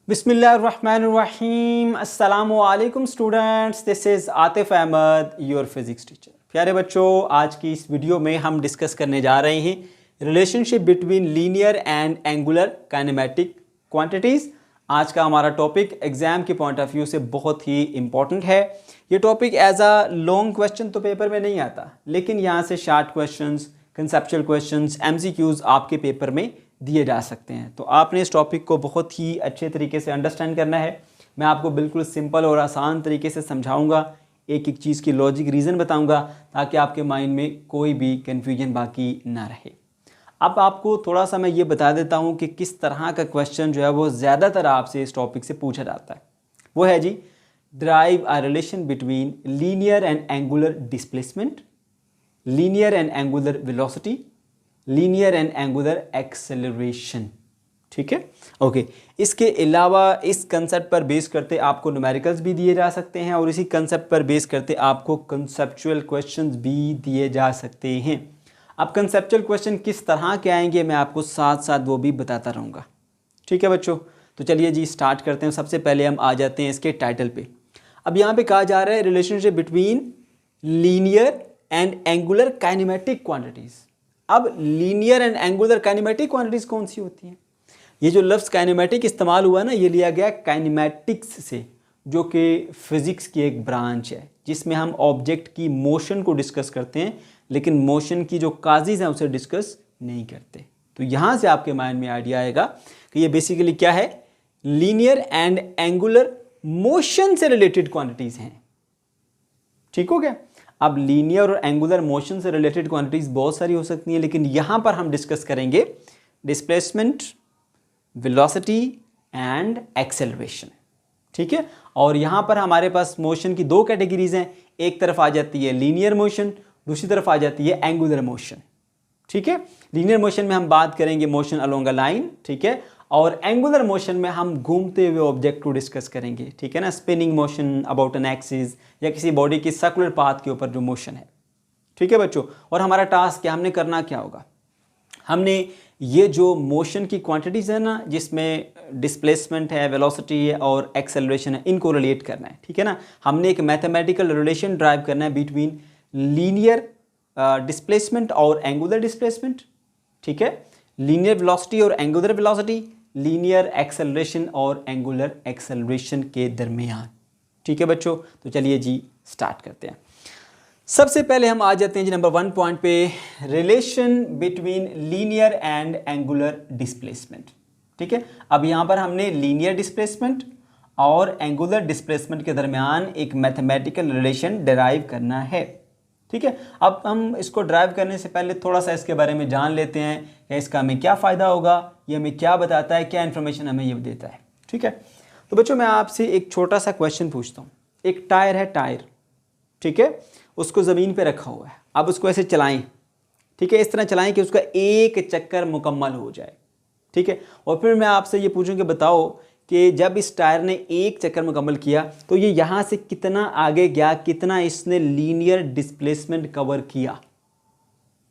बिस्मिल्लाहिर्रहमानिर्रहीम अस्सलामु अलैकुम students, this is Atif Ahmad your physics teacher. प्यारे बच्चों, आज की इस वीडियो में हम डिस्कस करने जा रहे हैं relationship between linear and angular kinematic quantities. आज का हमारा टॉपिक एग्ज़ाम के पॉइंट ऑफ व्यू से बहुत ही इम्पॉर्टेंट है। ये topic as a long question तो पेपर में नहीं आता, लेकिन यहाँ से short questions, conceptual questions, MCQs आपके पेपर में दिए जा सकते हैं। तो आपने इस टॉपिक को बहुत ही अच्छे तरीके से अंडरस्टैंड करना है। मैं आपको बिल्कुल सिंपल और आसान तरीके से समझाऊंगा, एक एक चीज़ की लॉजिक रीज़न बताऊंगा, ताकि आपके माइंड में कोई भी कन्फ्यूजन बाकी ना रहे। अब आपको थोड़ा सा मैं ये बता देता हूँ कि किस तरह का क्वेश्चन जो है वो ज़्यादातर आपसे इस टॉपिक से पूछा जाता है। वो है जी, derive a relation between linear and angular displacement, linear and angular velocity, linear and angular acceleration. ठीक है, ओके। इसके अलावा इस कंसेप्ट पर बेस करते आपको न्यूमेरिकल्स भी दिए जा सकते हैं, और इसी कंसेप्ट पर बेस करते आपको कंसेप्चुअल क्वेश्चंस भी दिए जा सकते हैं। अब कंसेप्चुअल क्वेश्चन किस तरह के आएंगे मैं आपको साथ साथ वो भी बताता रहूँगा। ठीक है बच्चों, तो चलिए जी स्टार्ट करते हैं। सबसे पहले हम आ जाते हैं इसके टाइटल पे। अब यहाँ पे कहा जा रहा है relationship between linear and angular kinematic quantities. अब linear and angular kinematic quantities कौन सी होती हैं? ये जो लफ्ज़ काइनेमेटिक इस्तेमाल हुआ ना, ये लिया गया काइनेमेटिक्स से, जो कि फिज़िक्स की एक ब्रांच है जिसमें हम ऑब्जेक्ट की मोशन को डिस्कस करते हैं, लेकिन मोशन की जो काजेज़ हैं उसे डिस्कस नहीं करते। तो यहाँ से आपके माइंड में आइडिया आएगा कि ये बेसिकली क्या है, लीनियर एंड एंगुलर मोशन से रिलेटेड क्वांटिटीज़ हैं। ठीक हो गया। अब लीनियर और एंगुलर मोशन से रिलेटेड क्वांटिटीज बहुत सारी हो सकती हैं, लेकिन यहां पर हम डिस्कस करेंगे डिस्प्लेसमेंट, वेलोसिटी एंड एक्सेलरेशन। ठीक है, और यहां पर हमारे पास मोशन की दो कैटेगरीज हैं। एक तरफ आ जाती है लीनियर मोशन, दूसरी तरफ आ जाती है एंगुलर मोशन। ठीक है, लीनियर मोशन में हम बात करेंगे मोशन अलोंग अ लाइन, ठीक है, और एंगुलर मोशन में हम घूमते हुए ऑब्जेक्ट को डिस्कस करेंगे। ठीक है ना, spinning motion about an axis, या किसी बॉडी की सर्कुलर पाथ के ऊपर जो मोशन है। ठीक है बच्चों, और हमारा टास्क क्या, हमने करना क्या होगा, हमने ये जो मोशन की क्वांटिटीज़ है ना, जिसमें डिस्प्लेसमेंट है, वेलोसिटी है और एक्सेलरेशन है, इनको रिलेट करना है। ठीक है ना, हमने एक मैथमेटिकल रिलेशन ड्राइव करना है बिटवीन लीनियर डिस्प्लेसमेंट और एंगुलर डिस्प्लेसमेंट। ठीक है, लीनियर वेलोसिटी और एंगुलर वेलोसिटी, लीनियर एक्सेलरेशन और एंगुलर एक्सेलरेशन के दरमियान। ठीक है बच्चों, तो चलिए जी स्टार्ट करते हैं। सबसे पहले हम आ जाते हैं जी नंबर 1 पॉइंट पे, relation between linear and angular displacement. ठीक है, अब यहाँ पर हमने लीनियर डिस्प्लेसमेंट और एंगुलर डिस्प्लेसमेंट के दरमियान एक मैथमेटिकल रिलेशन डिराइव करना है। ठीक है, अब हम इसको ड्राइव करने से पहले थोड़ा सा इसके बारे में जान लेते हैं कि इसका हमें क्या फ़ायदा होगा, ये हमें क्या बताता है, क्या इन्फॉर्मेशन हमें ये देता है। ठीक है, तो बच्चों मैं आपसे एक छोटा सा क्वेश्चन पूछता हूँ। एक टायर है, टायर, ठीक है, उसको ज़मीन पे रखा हुआ है। अब उसको ऐसे चलाएं, ठीक है, इस तरह चलाएं कि उसका एक चक्कर मुकम्मल हो जाए। ठीक है, और फिर मैं आपसे ये पूछूं कि बताओ कि जब इस टायर ने एक चक्कर मुकम्मल किया तो ये यहाँ से कितना आगे गया, कितना इसने लीनियर डिस्प्लेसमेंट कवर किया।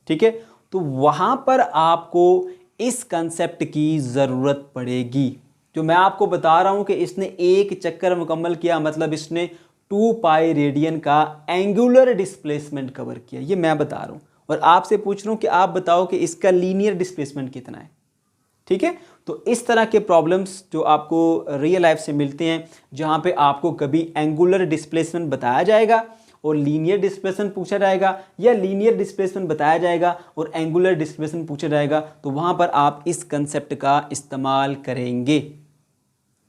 ठीक है, तो वहाँ पर आपको इस कंसेप्ट की ज़रूरत पड़ेगी। जो मैं आपको बता रहा हूँ कि इसने एक चक्कर मुकम्मल किया, मतलब इसने 2 पाई रेडियन का एंगुलर डिस्प्लेसमेंट कवर किया, ये मैं बता रहा हूँ। और आपसे पूछ रहा हूँ कि आप बताओ कि इसका लीनियर डिस्प्लेसमेंट कितना है। ठीक है, तो इस तरह के प्रॉब्लम्स जो आपको रियल लाइफ से मिलते हैं, जहाँ पे आपको कभी एंगुलर डिस्प्लेसमेंट बताया जाएगा और लीनियर डिस्प्लेसमेंट पूछा जाएगा, या लीनियर डिस्प्लेसमेंट बताया जाएगा और एंगुलर डिस्प्लेसमेंट पूछा जाएगा, तो वहाँ पर आप इस कंसेप्ट का इस्तेमाल करेंगे।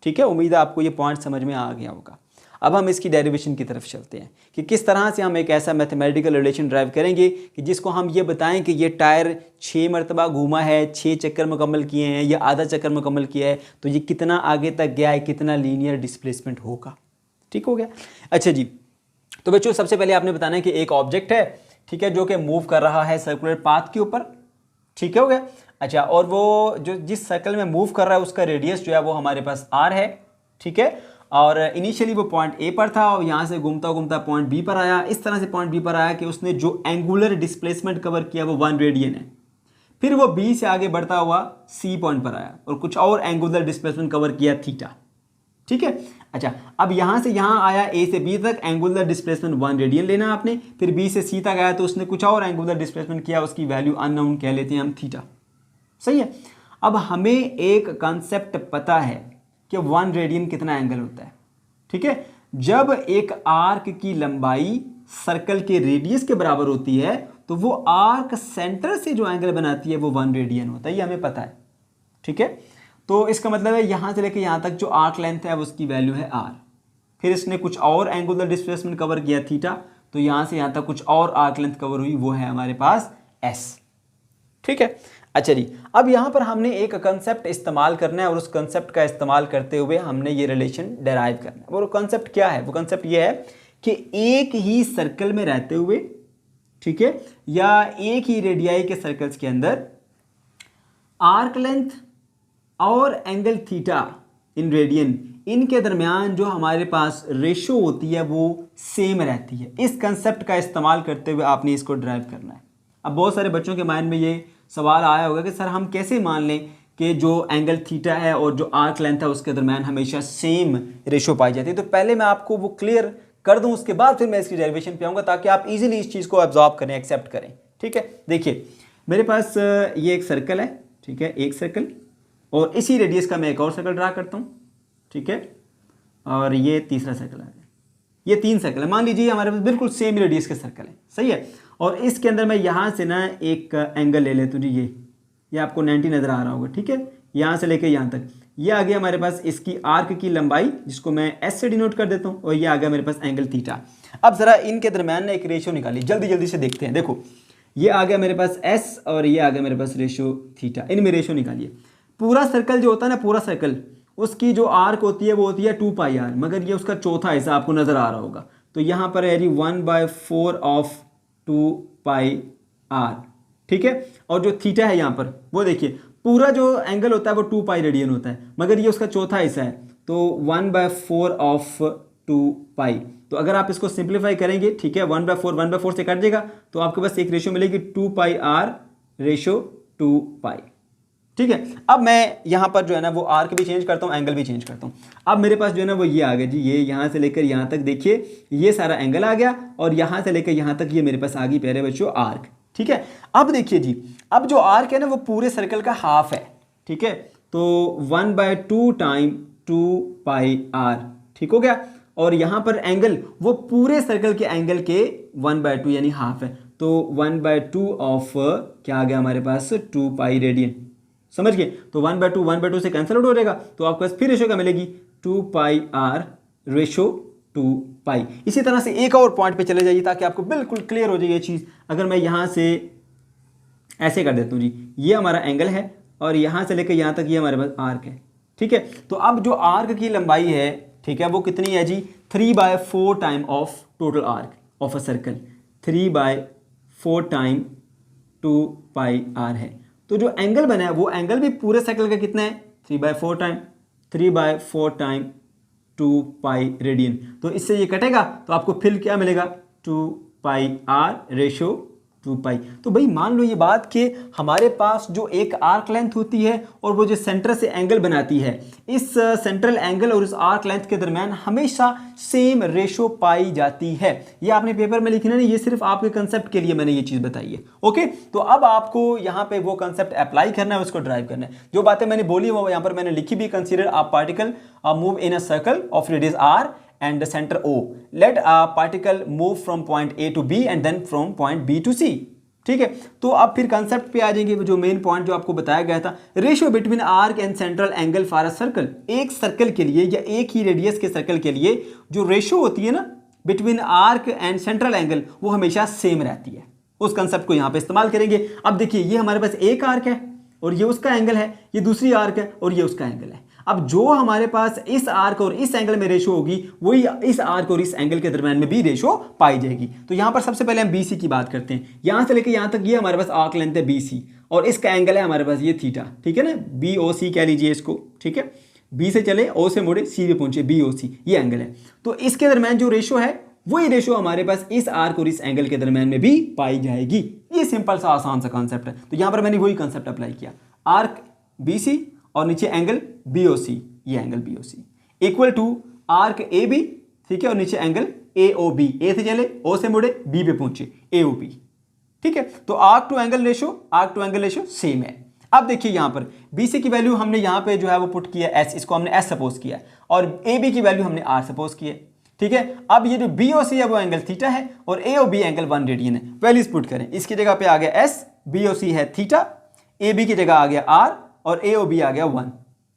ठीक है, उम्मीद है आपको ये पॉइंट समझ में आ गया होगा। अब हम इसकी डेरिवेशन की तरफ चलते हैं कि किस तरह से हम एक ऐसा मैथमेटिकल रिलेशन ड्राइव करेंगे कि जिसको हम ये बताएं कि ये टायर 6 मरतबा घूमा है, 6 चक्कर मुकम्मल किए हैं, या आधा चक्कर मुकम्मल किया है, तो ये कितना आगे तक गया है, कितना लीनियर डिस्प्लेसमेंट होगा। ठीक हो गया। अच्छा जी, तो बच्चों सबसे पहले आपने बताना है कि एक ऑब्जेक्ट है, ठीक है, जो कि मूव कर रहा है सर्कुलर पाथ के ऊपर। ठीक हो गया। अच्छा, और वो जो जिस सर्कल में मूव कर रहा है उसका रेडियस जो है वो हमारे पास r है। ठीक है, और इनिशियली वो पॉइंट ए पर था और यहाँ से घूमता घूमता पॉइंट बी पर आया। इस तरह से पॉइंट बी पर आया कि उसने जो एंगुलर डिस्प्लेसमेंट कवर किया वो 1 रेडियन है। फिर वो बी से आगे बढ़ता हुआ सी पॉइंट पर आया और कुछ और एंगुलर डिस्प्लेसमेंट कवर किया थीटा। ठीक है। अच्छा, अब यहाँ से यहाँ आया ए से बी तक, एंगुलर डिस्प्लेसमेंट 1 रेडियन लेना आपने, फिर बी से सी तक आया तो उसने कुछ और एंगुलर डिस्प्लेसमेंट किया, उसकी वैल्यू अननोन कह लेते हैं हम थीटा। सही है। अब हमें एक कॉन्सेप्ट पता है कि 1 रेडियन कितना एंगल होता है। ठीक है, जब एक आर्क की लंबाई सर्कल के रेडियस के बराबर होती है तो वो आर्क सेंटर से जो एंगल बनाती है वो 1 रेडियन होता है, ये हमें पता है। ठीक है, तो इसका मतलब है यहाँ से लेकर यहाँ तक जो आर्क लेंथ है उसकी वैल्यू है r। फिर इसने कुछ और एंगुलर डिस्प्लेसमेंट कवर किया थीटा, तो यहाँ से यहाँ तक कुछ और आर्क लेंथ कवर हुई, वो है हमारे पास s। ठीक है। अच्छा जी, अब यहाँ पर हमने एक कंसेप्ट इस्तेमाल करना है और उस कंसेप्ट का इस्तेमाल करते हुए हमने ये रिलेशन डेराइव करना है। वो कंसेप्ट क्या है? वो कंसेप्ट ये है कि एक ही सर्कल में रहते हुए, ठीक है, या एक ही रेडियाई के सर्कल्स के अंदर आर्क लेंथ और एंगल थीटा इन रेडियन, इनके दरमियान जो हमारे पास रेशो होती है वो सेम रहती है। इस कंसेप्ट का इस्तेमाल करते हुए आपने इसको ड्राइव करना है। अब बहुत सारे बच्चों के माइंड में ये सवाल आया होगा कि सर हम कैसे मान लें कि जो एंगल थीटा है और जो आर्क लेंथ है उसके दरमियान हमेशा सेम रेशो पाई जाती है। तो पहले मैं आपको वो क्लियर कर दूं, उसके बाद फिर मैं इसकी डेरिवेशन पे आऊँगा ताकि आप इजीली इस चीज़ को एब्जॉर्ब करें, एक्सेप्ट करें। ठीक है, देखिए मेरे पास ये एक सर्कल है, ठीक है, एक सर्कल, और इसी रेडियस का मैं एक और सर्कल ड्रा करता हूँ। ठीक है, और ये तीसरा सर्कल आ गया, ये 3 सर्कल है। मान लीजिए हमारे पास बिल्कुल सेम रेडियस के सर्कल है, सही है। और इसके अंदर मैं यहाँ से ना एक एंगल ले लेता हूँ जी, ये आपको 90 नज़र आ रहा होगा। ठीक है, यहाँ से लेकर यहाँ तक, ये आ गया हमारे पास इसकी आर्क की लंबाई, जिसको मैं एस से डिनोट कर देता हूँ, और ये आ गया मेरे पास एंगल थीटा। अब ज़रा इनके दरम्यान ना एक रेशियो निकालिए, जल्दी जल्दी से देखते हैं। देखो ये आ गया मेरे पास एस और ये आ गया मेरे पास रेशियो थीटा, इनमें रेशियो निकालिए। पूरा सर्कल जो होता है ना, पूरा सर्कल, उसकी जो आर्क होती है वो होती है 2πr, मगर ये उसका चौथा हिस्सा आपको नज़र आ रहा होगा। तो यहाँ पर है जी 1/4 ऑफ 2πr। ठीक है, और जो थीटा है यहाँ पर वो देखिए, पूरा जो एंगल होता है वो 2π रेडियन होता है, मगर ये उसका चौथा हिस्सा है, तो 1/4 ऑफ 2π। तो अगर आप इसको सिंप्लीफाई करेंगे, ठीक है, 1/4 से कट जाएगा, तो आपके पास एक रेशियो मिलेगी 2πr रेशो 2π। ठीक है, अब मैं यहाँ पर जो है ना वो आर्क भी चेंज करता हूँ, एंगल भी चेंज करता हूँ। अब मेरे पास जो है ना वो ये आ गया जी, ये यहाँ से लेकर यहाँ तक देखिए ये सारा एंगल आ गया, और यहाँ से लेकर यहाँ तक ये मेरे पास आ गई प्यारे बच्चों आर्क। ठीक है, अब देखिए जी, अब जो आर्क है ना वो पूरे सर्कल का हाफ है। ठीक है, तो 1/2 टाइम 2πr, ठीक हो गया। और यहाँ पर एंगल वो पूरे सर्कल के एंगल के 1/2 यानी हाफ है, तो 1/2 ऑफ क्या आ गया हमारे पास 2π रेडियन, समझ गए। तो 1/2 से कैंसिल आउट हो जाएगा, तो आपको फिर रेशो क्या मिलेगी 2πr रेशो 2π। इसी तरह से एक और पॉइंट पे चले जाइए ताकि आपको बिल्कुल क्लियर हो जाए ये चीज़। अगर मैं यहाँ से ऐसे कर देता हूँ जी, ये हमारा एंगल है और यहाँ से लेकर यहाँ तक ये हमारे पास आर्क है। ठीक है, तो अब जो आर्क की लंबाई है, ठीक है, वो कितनी है जी 3/4 time of total arc of a circle, 3/4 time 2πr है। तो जो एंगल बना है वो एंगल भी पूरे सर्कल का कितना है 3/4 टाइम 2π रेडियन। तो इससे ये कटेगा तो आपको फिर क्या मिलेगा 2πr रेशो 2π। तो भाई मान लो ये बात कि हमारे पास जो एक आर्क लेंथ होती है और वो जो सेंटर से एंगल बनाती है, इस सेंट्रल एंगल और इस आर्क लेंथ के दरमियान हमेशा सेम रेशो पाई जाती है। ये आपने पेपर में लिखना नहीं, ये सिर्फ आपके कंसेप्ट के लिए मैंने ये चीज़ बताई है। ओके, तो अब आपको यहाँ पे वो कंसेप्ट अप्लाई करना है, उसको ड्राइव करना है। जो बातें मैंने बोली वो यहाँ पर मैंने लिखी भी। Consider a particle move in a circle of radius r and the center O. Let a particle move from point A to B and then from point B to C. ठीक है, तो अब फिर कंसेप्ट पे आ जाएंगे। जो main point जो आपको बताया गया था, ratio between arc and central angle for a circle. एक सर्कल के लिए या एक ही रेडियस के सर्कल के लिए जो रेशियो होती है ना between arc and central angle, वो हमेशा सेम रहती है। उस कंसेप्ट को यहाँ पे इस्तेमाल करेंगे। अब देखिए ये हमारे पास एक आर्क है और ये उसका एंगल है, ये दूसरी आर्क है और ये उसका एंगल है। अब जो हमारे पास इस आर्क और इस एंगल में रेशो होगी वही इस आर्क और इस एंगल के दरम्यान में भी रेशो पाई जाएगी। तो यहाँ पर सबसे पहले हम BC की बात करते हैं। यहाँ से लेकर यहाँ तक ये हमारे पास आर्क लेंथ है BC और इसका एंगल है हमारे पास ये थीटा। ठीक है ना, BOC कह लीजिए इसको। ठीक है, B से चले, O से मुड़े, C पे पहुंचे, BOC ये एंगल है। तो इसके दरम्यान जो रेशो है वही रेशो हमारे पास इस आर्क और इस एंगल के दरम्यान में भी पाई जाएगी। ये सिंपल सा आसान सा कॉन्सेप्ट है। तो यहाँ पर मैंने वही कॉन्सेप्ट अप्लाई किया, आर्क BC और नीचे एंगल BOC, ये angle BOC। Equal to arc A B, ठीक है, और नीचे एंगल ए ओ बी, ए से चले, ओ से मुड़े, बी पे पहुंचे, ए ओ बी, ठीक है। तो arc to angle ratio same है। अब देखिए यहां पर बी सी की वैल्यू हमने यहां पे जो है वो पुट किया एस, इसको हमने एस सपोज किया है, और ए बी की वैल्यू हमने आर सपोज की है, ठीक है। अब ये जो बी ओ सी है वो एंगल थीटा है और ए ओ बी एंगल 1 रेडियन है। वैल्यूज पुट करें, इसकी जगह पे आ गया एस, बी ओ सी है थीटा, ए बी की जगह आ गया आर और ए ओ बी आ गया 1,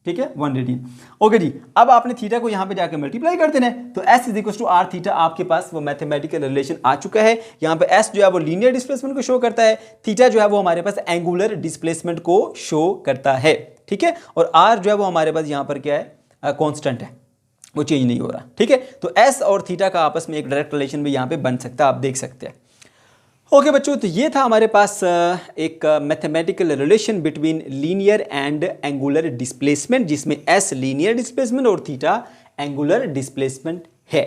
ठीक है, 1 रेडियन। ओके जी, अब आपने थीटा को यहां पे जाकर मल्टीप्लाई कर देना है, तो S is equal to R theta, आपके पास वो मैथमेटिकल रिलेशन आ चुका है। यहां पे एस जो है वो लीनियर डिस्प्लेसमेंट को शो करता है, थीटा जो है वो हमारे पास एंगुलर डिस्प्लेसमेंट को शो करता है, ठीक है, और आर जो है वो हमारे पास यहां पर क्या है, कांस्टेंट है, वो चेंज नहीं हो रहा, ठीक है। तो एस और थीटा का आपस में एक डायरेक्ट रिलेशन भी यहां पे बन सकता है, आप देख सकते हैं। ओके बच्चों, तो ये था हमारे पास एक mathematical relation between linear and angular displacement, जिसमें एस लीनियर डिस्प्लेसमेंट और थीटा एंगुलर डिस्प्लेसमेंट है।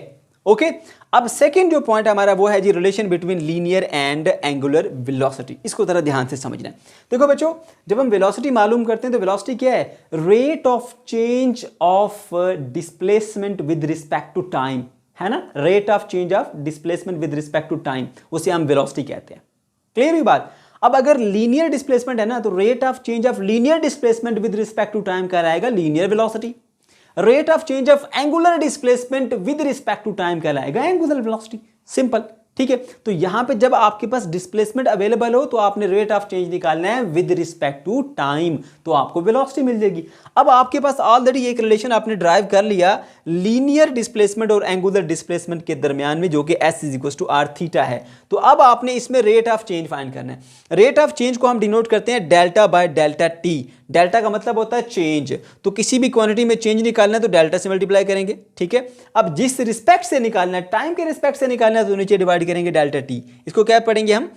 ओके, अब सेकंड जो पॉइंट हमारा वो है जी relation between linear and angular velocity. इसको जरा ध्यान से समझना है। देखो बच्चों, जब हम वेलोसिटी मालूम करते हैं तो वेलोसिटी क्या है, rate of change of displacement with respect to time, है ना, rate of change of displacement with respect to time, उसे हम वेलोसिटी कहते हैं। क्लियर हुई बात। अब अगर लीनियर डिस्प्लेसमेंट है ना, तो rate of change of linear displacement with respect to time कहलाएगा linear velocity. Rate of change of angular displacement with respect to time कहलाएगा एंगुलर वेलोसिटी। सिंपल, ठीक है। तो यहां पे जब आपके पास डिस्प्लेसमेंट अवेलेबल हो तो आपने रेट ऑफ चेंज निकालना है विद रिस्पेक्ट टू टाइम, तो आपको वेलोसिटी मिल जाएगी। अब आपके पास ऑलरेडी एक रिलेशन आपने ड्राइव कर लिया लीनियर डिस्प्लेसमेंट और एंगुलर डिस्प्लेसमेंट के दरमियान में, जो कि S is equal to R theta है। तो अब आपने इसमें रेट ऑफ चेंज फाइंड करना है। रेट ऑफ चेंज को हम डिनोट करते हैं delta by delta T. Delta का मतलब होता है चेंज, तो किसी भी क्वांटिटी में चेंज निकालना है तो डेल्टा से मल्टीप्लाई करेंगे, ठीक है। अब जिस रिस्पेक्ट से निकालना है, टाइम के रिस्पेक्ट से निकालना है, तो नीचे डिवाइड करेंगे डेल्टा टी। इसको क्या पढ़ेंगे हम,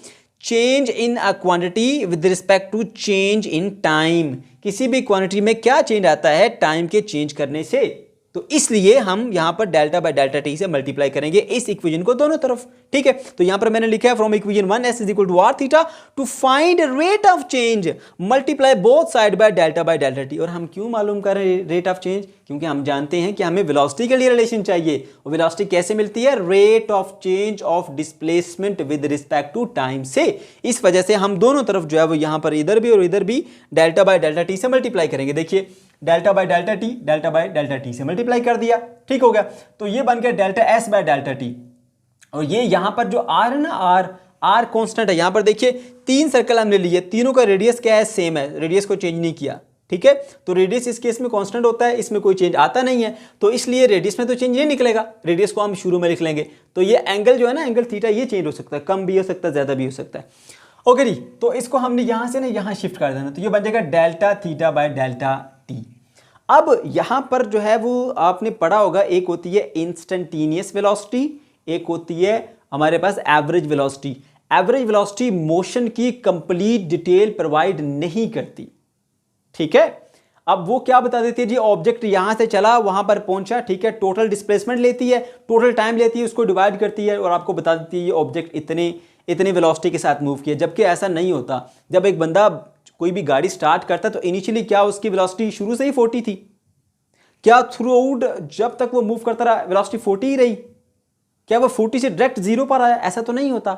change in a quantity with respect to change in time. किसी भी क्वांटिटी में क्या चेंज आता है, टाइम के चेंज करने से, तो इसलिए हम यहां पर डेल्टा बाय डेल्टा टी से मल्टीप्लाई करेंगे इस इक्वेशन को दोनों तरफ, ठीक है। तो यहां पर मैंने लिखा है from equation 1 S is equal to R theta to find rate of change multiply both side by delta T. और हम क्यों मालूम कर रहे हैं रेट ऑफ चेंज, क्योंकि हम जानते हैं कि हमें वेलोसिटी के लिए रिलेशन चाहिए, और वेलोसिटी कैसे मिलती है, rate of change of displacement with respect to time से। इस वजह से हम दोनों तरफ जो है वो यहां पर इधर भी और इधर भी डेल्टा बाय डेल्टा टी से मल्टीप्लाई करेंगे। देखिए डेल्टा बाय डेल्टा टी से मल्टीप्लाई कर दिया, ठीक हो गया। तो ये बन गया delta S by delta T, और ये यहां पर जो आर है ना, आर कांस्टेंट है। यहां पर देखिए 3 सर्कल हमने लिए, तीनों का रेडियस क्या है, सेम है, रेडियस को चेंज नहीं किया, ठीक है। तो रेडियस इस केस में कांस्टेंट होता है, इसमें कोई चेंज आता नहीं है, तो इसलिए रेडियस में तो चेंज नहीं निकलेगा, रेडियस को हम शुरू में लिख लेंगे। तो ये एंगल जो है ना, एंगल थीटा, ये चेंज हो सकता है, कम भी हो सकता है, ज्यादा भी हो सकता है। ओके जी, तो इसको हमने यहां से ना यहां शिफ्ट कर देना, तो ये बन जाएगा delta theta by delta T. अब यहां पर जो है वो आपने पढ़ा होगा, एक होती है इंस्टेंटेनियस वेलोसिटी, एक होती है हमारे पास average velocity. Average velocity motion की कंप्लीट डिटेल प्रोवाइड नहीं करती, ठीक है। अब वो क्या बता देती है जी, ऑब्जेक्ट यहां से चला वहां पर पहुंचा, ठीक है, टोटल डिस्प्लेसमेंट लेती है, टोटल टाइम लेती है, उसको डिवाइड करती है और आपको बता देती है ये ऑब्जेक्ट इतने वेलोसिटी के साथ मूव किया। जबकि ऐसा नहीं होता। जब एक बंदा कोई भी गाड़ी स्टार्ट करता है तो इनिशियली क्या उसकी वेलोसिटी शुरू से ही 40 थी? क्या थ्रू आउट जब तक वो मूव करता रहा वेलोसिटी 40 ही रही? क्या वो 40 से डायरेक्ट जीरो पर आया? ऐसा तो नहीं होता।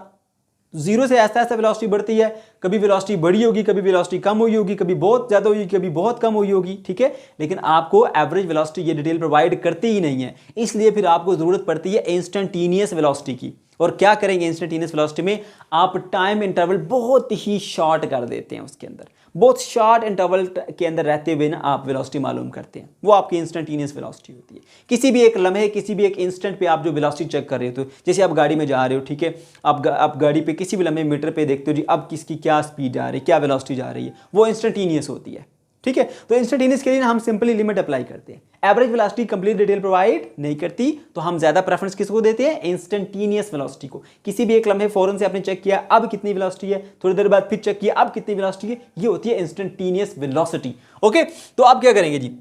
जीरो से ऐसा ऐसा वेलोसिटी बढ़ती है, कभी वेलोसिटी बढ़ी होगी, कभी वेलोसिटी कम हुई होगी, कभी बहुत ज्यादा हुई, कभी बहुत कम हुई होगी, ठीक है। लेकिन आपको एवरेज वेलोसिटी ये डिटेल प्रोवाइड करती ही नहीं है, इसलिए फिर आपको जरूरत पड़ती है इंस्टेंटेनियस वेलोसिटी की। और क्या करेंगे इंस्टेंटेनियस वेलोसिटी में, आप टाइम इंटरवल बहुत ही शॉर्ट कर देते हैं, उसके अंदर बहुत शॉर्ट इंटरवल के अंदर रहते हुए ना आप वेलोसिटी मालूम करते हैं, वो आपकी इंस्टेंटेनियस वेलोसिटी होती है। किसी भी एक लम्हे, किसी भी एक इंस्टेंट पे आप जो वेलोसिटी चेक कर रहे हो, तो जैसे आप गाड़ी में जा रहे हो, ठीक है, आप गाड़ी पे किसी भी लम्हे मीटर पे देखते हो जी अब किसकी क्या स्पीड जा रही है, क्या वेलोसिटी जा रही है, वो इंस्टेंटेनियस होती है, ठीक है। तो इंस्टेंटेनियस के लिए हम सिंपली लिमिट अप्लाई करते हैं। Average velocity complete detail provide नहीं करती, तो हम ज्यादा प्रेफरेंस किसको देते हैं, इंस्टेंटेनियस वेलोसिटी को। किसी भी एक लम्हे फौरन से आपने चेक किया अब कितनी वेलोसिटी है, थोड़ी देर बाद फिर चेक किया अब कितनी वेलोसिटी है, ये होती है इंस्टेंटेनियस वेलोसिटी। ओके, तो आप क्या करेंगे जी,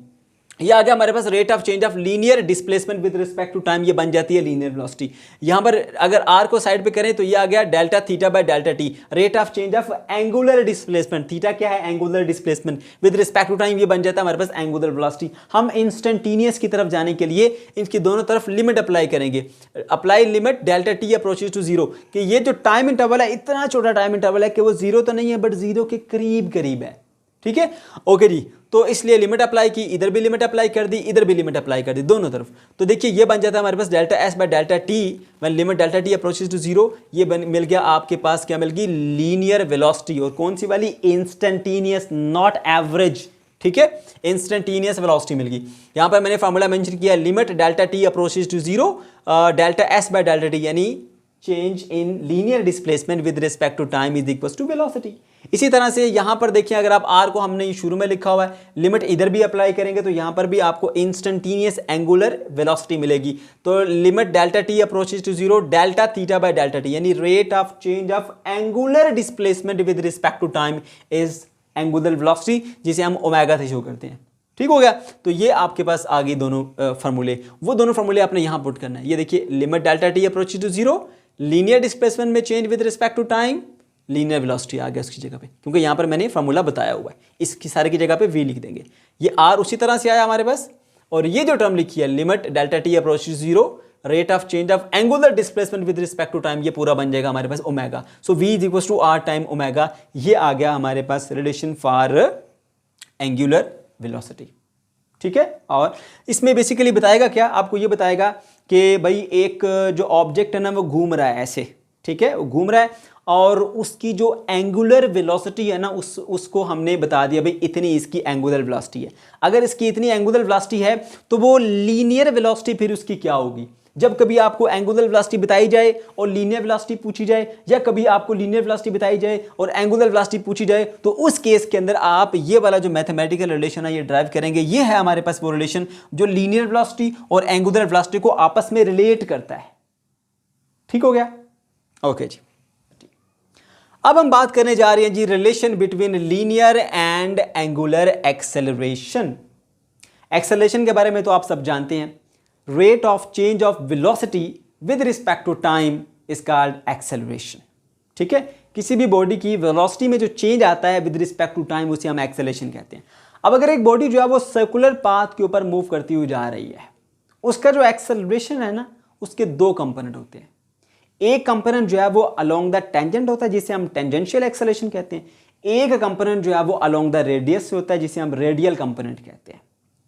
ये आ गया हमारे पास rate of change of linear displacement with respect to time, ये बन जाती है लीनियर वेलोसिटी। यहां पर अगर आर को साइड पे करें तो ये आ गया delta theta by delta T, rate of change of angular displacement, theta क्या है angular displacement, with respect to time ये बन जाता है हमारे पास एंगुलर वेलोसिटी। हम इंस्टेंटेनियस की तरफ जाने के लिए इनकी दोनों तरफ लिमिट अप्लाई करेंगे, apply limit delta T approaches to zero, कि ये जो टाइम इंटरवल है इतना छोटा टाइम इंटरवल है कि वो जीरो तो नहीं है बट जीरो के करीब करीब है, ठीक है, ओके जी। तो इसलिए लिमिट अप्लाई की, इधर भी लिमिट अप्लाई कर दी, इधर भी लिमिट अप्लाई कर दी, दोनों तरफ। तो देखिए ये बन जाता है हमारे पास delta S by delta T when limit delta T approaches to zero, ये मिल गया आपके पास, क्या मिल गई लीनियर वेलोसिटी, और कौन सी वाली, इंस्टेंटेनियस, नॉट एवरेज, ठीक है, इंस्टेंटेनियस वेलोसिटी मिल गई। यहां पर मैंने फॉर्मूला मेंशन किया, limit delta T approaches to zero delta S by delta T, यानी change in linear displacement with respect to time is equal to velocity. इसी तरह से यहां पर देखिए, अगर आप आर को हमने शुरू में लिखा हुआ है, लिमिट इधर भी अप्लाई करेंगे तो यहां पर भी आपको इंस्टेंटेनियस एंगुलर वेलोसिटी मिलेगी। तो limit delta T approaches to zero delta theta by delta T, यानी rate of change of angular displacement with respect to time is angular velocity, जिसे हम ओमेगा से शो करते हैं। ठीक हो गया। तो ये आपके पास आ गई दोनों फार्मूले, वो दोनों फार्मूले आपने यहां पुट करना है। ये देखिए, limit delta T approaches to zero, linear displacement में change with respect to time, linear velocity आ गया उसकी जगह पे, क्योंकि यहां पर मैंने फार्मूला बताया हुआ है। इसकी सारे की जगह पे वी लिख देंगे। ये आर उसी तरह से आया हमारे पास, और ये जो टर्म लिखी है limit delta T approaches zero, rate of change of angular displacement with respect to time, ये पूरा बन जाएगा हमारे पास omega. So V is equal to R time omega. ये आ गया हमारे पास रिलेशन फॉर एंगुलर वेलोसिटी, ठीक है। और इसमें बेसिकली बताएगा क्या, आपको ये बताएगा कि भाई एक जो ऑब्जेक्ट है ना वो घूम रहा है ऐसे, ठीक है, वो घूम रहा है, और उसकी जो एंगुलर वेलोसिटी है ना उसको हमने बता दिया भाई इतनी इसकी एंगुलर वेलोसिटी है। अगर इसकी इतनी एंगुलर वेलोसिटी है तो वो लीनियर वेलोसिटी फिर उसकी क्या होगी। जब कभी आपको एंगुलर वेलोसिटी बताई जाए और लीनियर वेलोसिटी पूछी जाए, या कभी आपको लीनियर वेलोसिटी बताई जाए और एंगुलर वेलोसिटी पूछी जाए, तो उस केस के अंदर आप ये वाला जो मैथमेटिकल रिलेशन है ये ड्राइव करेंगे। ये है हमारे पास वो रिलेशन जो लीनियर वेलोसिटी और एंगुलर वेलोसिटी को आपस में रिलेट करता है। ठीक हो गया, ओके जी। अब हम बात करने जा रहे हैं जी relation between linear and angular acceleration. Acceleration के बारे में तो आप सब जानते हैं, rate of change of velocity with respect to time is called acceleration, ठीक है। किसी भी बॉडी की वेलोसिटी में जो चेंज आता है विद रिस्पेक्ट टू टाइम उसे हम एक्सेलरेशन कहते हैं। अब अगर एक बॉडी जो है वो सर्कुलर पाथ के ऊपर मूव करती हुई जा रही है, उसका जो एक्सेलरेशन है ना उसके दो कंपोनेंट होते हैं। एक कंपोनेंट जो है वो अलोंग द टेंजेंट होता है जिसे हम टेंजेंशियल एक्सेलरेशन कहते हैं, एक कंपोनेंट जो है वो अलोंग द रेडियस से होता है जिसे हम रेडियल कंपोनेंट कहते हैं,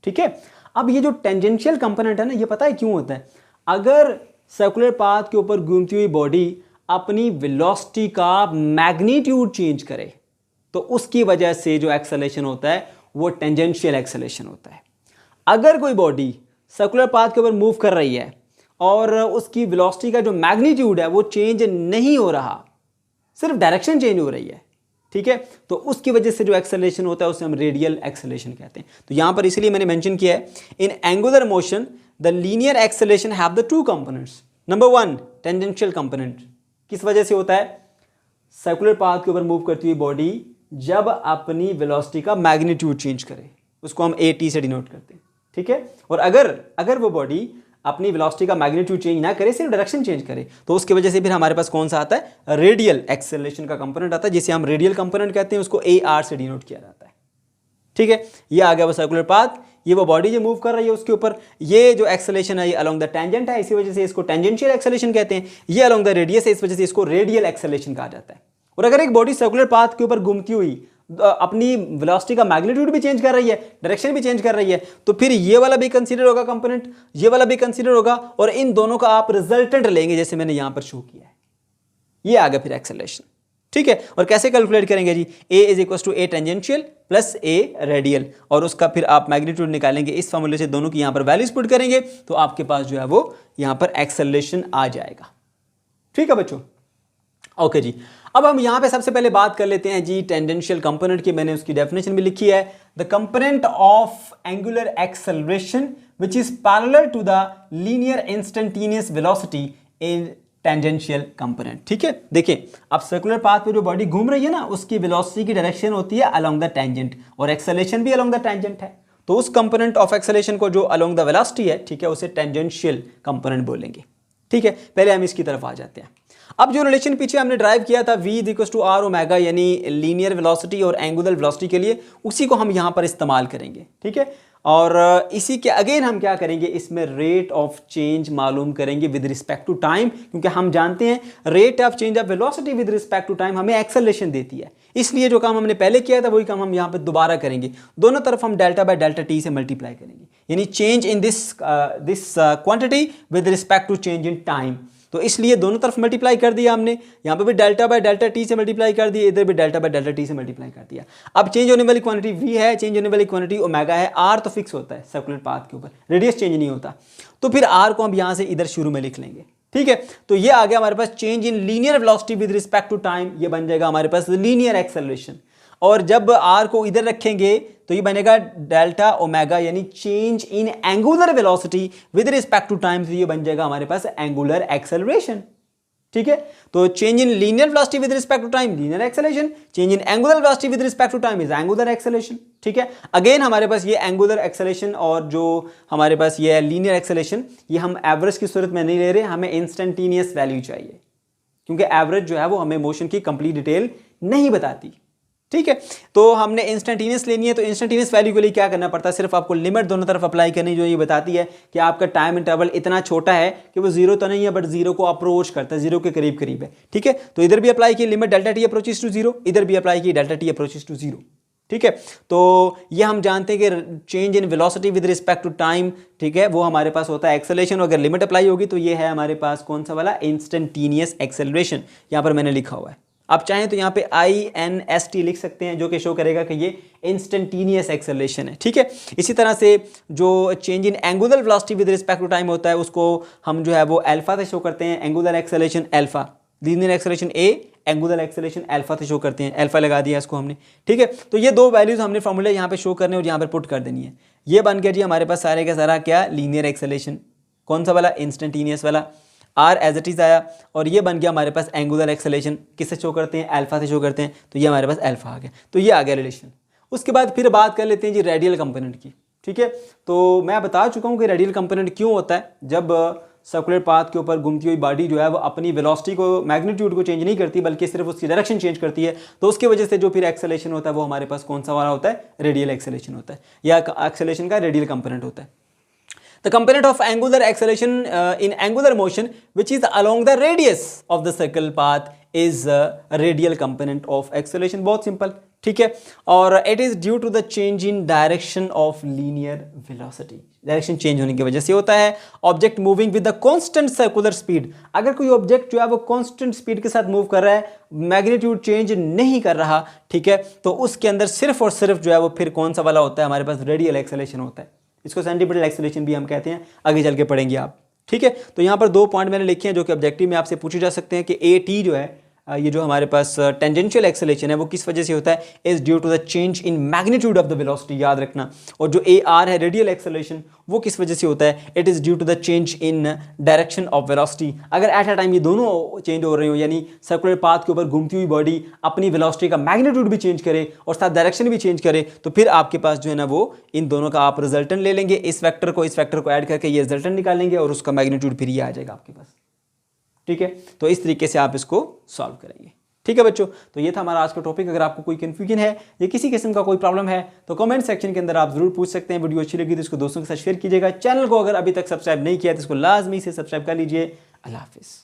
ठीक है। अब ये जो टेंजेंशियल कंपोनेंट है ना, ये पता है क्यों होता है। अगर सर्कुलर पाथ के ऊपर घूमती हुई बॉडी अपनी वेलोसिटी का मैग्नीट्यूड चेंज करे तो उसकी वजह से जो एक्सेलरेशन होता है वो टेंजेंशियल एक्सेलरेशन होता है। अगर कोई बॉडी सर्कुलर पाथ के ऊपर मूव कर रही है और उसकी वेलोसिटी का जो मैग्नीट्यूड है वो चेंज नहीं हो रहा, सिर्फ डायरेक्शन चेंज हो रही है, ठीक है, तो उसकी वजह से जो एक्सेलरेशन होता है उसे हम रेडियल एक्सेलरेशन कहते हैं। तो यहां पर इसलिए मैंने मेंशन किया है, in angular motion the linear acceleration have the two components. Number one, tangential component किस वजह से होता है, सर्कुलर पाथ के ऊपर मूव करती हुई बॉडी जब अपनी वेलोसिटी का मैग्नीट्यूड चेंज करे, उसको हम AT से डिनोट करते हैं, ठीक है। और अगर वो बॉडी अपनी वेलोसिटी का मैग्नीट्यूड चेंज ना करे, सिर्फ डायरेक्शन चेंज करे, तो उसकी वजह से फिर हमारे पास कौन सा आता है, रेडियल एक्सेलरेशन का कंपोनेंट आता है जिसे हम रेडियल कंपोनेंट कहते हैं, उसको AR से डिनोट किया जाता है, ठीक है। ये आ गया वो सर्कुलर पाथ, ये वो बॉडी जो मूव कर रही है उसके ऊपर, ये जो एक्सेलरेशन है ये अलोंग द टेंजेंट है, इसी वजह से इसको टेंजेंशियल एक्सेलरेशन कहते हैं। ये अलोंग द रेडियस है, इस वजह से इसको रेडियल एक्सेलरेशन कहा जाता है। और अगर एक बॉडी सर्कुलर पाथ के ऊपर घूमती हुई अपनी वेलोसिटी का मैग्नीट्यूड भी चेंज कर रही है, डायरेक्शन भी चेंज कर रही है, तो फिर ये वाला भी कंसीडर होगा कंपोनेंट, ये वाला भी कंसीडर होगा, और इन दोनों का आप रिजल्टेंट लेंगे जैसे मैंने यहां पर शो किया है। ये आ गया फिर एक्सेलरेशन, ठीक है। और कैसे कैलकुलेट करेंगे जी, A is equal to A tangential plus A radial, और उसका फिर आप मैग्नीट्यूड निकालेंगे, इस फॉर्मूले से दोनों की यहां पर वैल्यूज पुट करेंगे तो आपके पास जो है वो यहां पर एक्सेलरेशन आ जाएगा, ठीक है बच्चों, ओके जी। अब हम यहां पे सबसे पहले बात कर लेते हैं जी टेंजेंशियल कंपोनेंट की, मैंने उसकी डेफिनेशन भी लिखी है, the component of angular acceleration which is parallel to the linear instantaneous velocity in tangential component, ठीक है। देखिए, अब सर्कुलर पाथ पे जो बॉडी घूम रही है ना उसकी वेलोसिटी की डायरेक्शन होती है अलोंग द टेंजेंट, और एक्सेलरेशन भी अलोंग द टेंजेंट है। तो उस कंपोनेंट ऑफ एक्सेलरेशन को जो अलोंग द वेलोसिटी है, ठीक है, उसे टेंजेंशियल कंपोनेंट बोलेंगे। ठीक है, पहले हम इसकी तरफ आ जाते हैं। अब जो रिलेशन पीछे हमने ड्राइव किया था v equals to R omega, यानी लीनियर वेलोसिटी और एंगुलर वेलोसिटी के लिए, उसी को हम यहां पर इस्तेमाल करेंगे। ठीक है, और इसी के अगेन हम क्या करेंगे, इसमें रेट ऑफ चेंज मालूम करेंगे विद रिस्पेक्ट टू टाइम, क्योंकि हम जानते हैं rate of change of velocity with respect to time हमें एक्सेलरेशन देती है। इसलिए जो काम हमने पहले किया था वही काम हम यहाँ पे दोबारा करेंगे। दोनों तरफ हम डेल्टा बाय डेल्टा टी से मल्टीप्लाई करेंगे, यानी change in this quantity with respect to change in time. तो इसलिए दोनों तरफ मल्टीप्लाई कर दिया हमने, यहाँ पे भी डेल्टा बाय डेल्टा टी से मल्टीप्लाई कर दिया, इधर भी डेल्टा बाय डेल्टा टी से मल्टीप्लाई कर दिया। अब चेंज होने वाली क्वांटिटी v है, चेंज होने वाली क्वांटिटी ओमेगा है, r तो फिक्स होता है सर्कुलर पाथ के ऊपर, रेडियस चेंज नहीं होता। तो फिर r को हम यहाँ से इधर शुरू में लिख लेंगे। ठीक है, तो ये आ गया हमारे पास change in linear velocity with respect to time, ये बन जाएगा हमारे पास लीनियर एक्सेलरेशन। और जब r को इधर रखेंगे तो ये बनेगा डेल्टा ओमेगा, यानी change in angular velocity with respect to time, तो ये बन जाएगा हमारे पास एंगुलर एक्सेलरेशन। ठीक है, तो change in linear velocity with respect to time linear acceleration, change in angular velocity with respect to time is angular acceleration. ठीक है, अगेन हमारे पास ये एंगुलर एक्सेलरेशन और जो हमारे पास ये लीनियर एक्सेलरेशन, ये हम एवरेज की सूरत में नहीं ले रहे, हमें इंस्टेंटेनियस वैल्यू चाहिए, क्योंकि एवरेज जो है वो हमें मोशन की कंप्लीट डिटेल नहीं बताती। ठीक है, तो हमने इंस्टेंटेनियस लेनी है, तो इंस्टेंटेनियस वैल्यू के लिए क्या करना पड़ता है, सिर्फ आपको लिमिट दोनों तरफ अप्लाई करनी, जो ये बताती है कि आपका टाइम इंटरवल इतना छोटा है कि वो जीरो तो नहीं है, बट जीरो को अप्रोच करता है, जीरो के करीब करीब है। ठीक है, तो इधर भी अप्लाई की limit delta T approaches to zero, इधर भी अप्लाई की delta T approaches to zero. ठीक है, तो ये हम जानते हैं कि change in velocity with respect to time, ठीक है, वो हमारे पास होता है एक्सेलरेशन। अगर लिमिट अप्लाई होगी तो ये है हमारे पास कौन सा वाला, इंस्टेंटेनियस एक्सेलरेशन, यहाँ पर मैंने लिखा हुआ है। आप चाहें तो यहाँ पे INST लिख सकते हैं, जो कि शो करेगा कि ये इंस्टेंटेनियस एक्सेलरेशन है। ठीक है, इसी तरह से जो change in angular velocity with respect to time होता है, उसको हम जो है वो अल्फा से शो करते हैं, angular acceleration alpha, linear acceleration A, angular acceleration alpha से शो करते हैं, अल्फा लगा दिया इसको हमने। ठीक है, तो ये दो वैल्यूज हमने फॉर्मूला यहाँ पे शो करने और यहाँ पर पुट कर देनी है। ये बन गया जी हमारे पास सारे का सारा क्या, लीनियर एक्सेलरेशन, कौन सा वाला, इंस्टेंटेनियस वाला, आर एज इट इज आया, और ये बन गया हमारे पास एंगुलर एक्सेलरेशन, किससे शो करते हैं, अल्फा से शो करते हैं, तो ये हमारे पास अल्फा आ गया। तो ये आ गया रिलेशन। उसके बाद फिर बात कर लेते हैं जी रेडियल कंपोनेंट की। ठीक है, तो मैं बता चुका हूँ कि रेडियल कंपोनेंट क्यों होता है, जब सर्कुलर पाथ के ऊपर घूमती हुई बॉडी जो है वो अपनी वेलोसिटी को, मैग्नीट्यूड को चेंज नहीं करती, बल्कि सिर्फ उसकी डायरेक्शन चेंज करती है, तो उसकी वजह से जो फिर एक्सेलरेशन होता है वो हमारे पास कौन सा वाला होता है, रेडियल एक्सेलरेशन होता है, या एक्सेलरेशन का रेडियल कंपोनेंट होता है। The component of angular acceleration in angular motion, which is along the radius of the circle path, is a radial component of acceleration. बहुत simple, ठीक है, और it is due to the change in direction of linear velocity. Direction change होने की वजह से होता है। Object moving with the constant circular speed, अगर कोई ऑब्जेक्ट जो है वो कांस्टेंट स्पीड के साथ मूव कर रहा है, मैग्नीट्यूड चेंज नहीं कर रहा, ठीक है, तो उसके अंदर सिर्फ और सिर्फ जो है वो फिर कौन सा वाला होता है, हमारे पास रेडियल एक्सेलरेशन होता है। इसको सेंटीमीटर एक्सेलरेशन भी हम कहते हैं, आगे चल के पढ़ेंगे आप। ठीक है, तो यहाँ पर दो पॉइंट मैंने लिखे हैं जो कि ऑब्जेक्टिव में आपसे पूछे जा सकते हैं कि AT जो है, ये जो हमारे पास टेंजेंशियल एक्सेलरेशन है वो किस वजह से होता है, is due to the change in magnitude of the velocity, याद रखना। और जो AR है रेडियल एक्सेलरेशन, वो किस वजह से होता है, it is due to the change in direction of velocity. अगर एट अ टाइम ये दोनों चेंज हो रहे हो, यानी सर्कुलर पाथ के ऊपर घूमती हुई बॉडी अपनी वेलोसिटी का मैग्नीट्यूड भी चेंज करे और साथ डायरेक्शन भी चेंज करे, तो फिर आपके पास जो है ना वो इन दोनों का आप रिजल्टेंट ले लेंगे, इस वेक्टर को इस वेक्टर को ऐड करके ये रिजल्टेंट निकालेंगे और उसका मैग्नीट्यूड फिर ये आ जाएगा आपके पास। ठीक है, तो इस तरीके से आप इसको सॉल्व करेंगे। ठीक है बच्चों, तो ये था हमारा आज का टॉपिक। अगर आपको कोई कंफ्यूजन है या किसी किस्म का कोई प्रॉब्लम है तो कमेंट सेक्शन के अंदर आप जरूर पूछ सकते हैं। वीडियो अच्छी लगी तो इसको दोस्तों के साथ शेयर कीजिएगा। चैनल को अगर अभी तक सब्सक्राइब नहीं किया तो इसको लाजमी से सब्सक्राइब कर लीजिए। अल्लाह हाफिज़।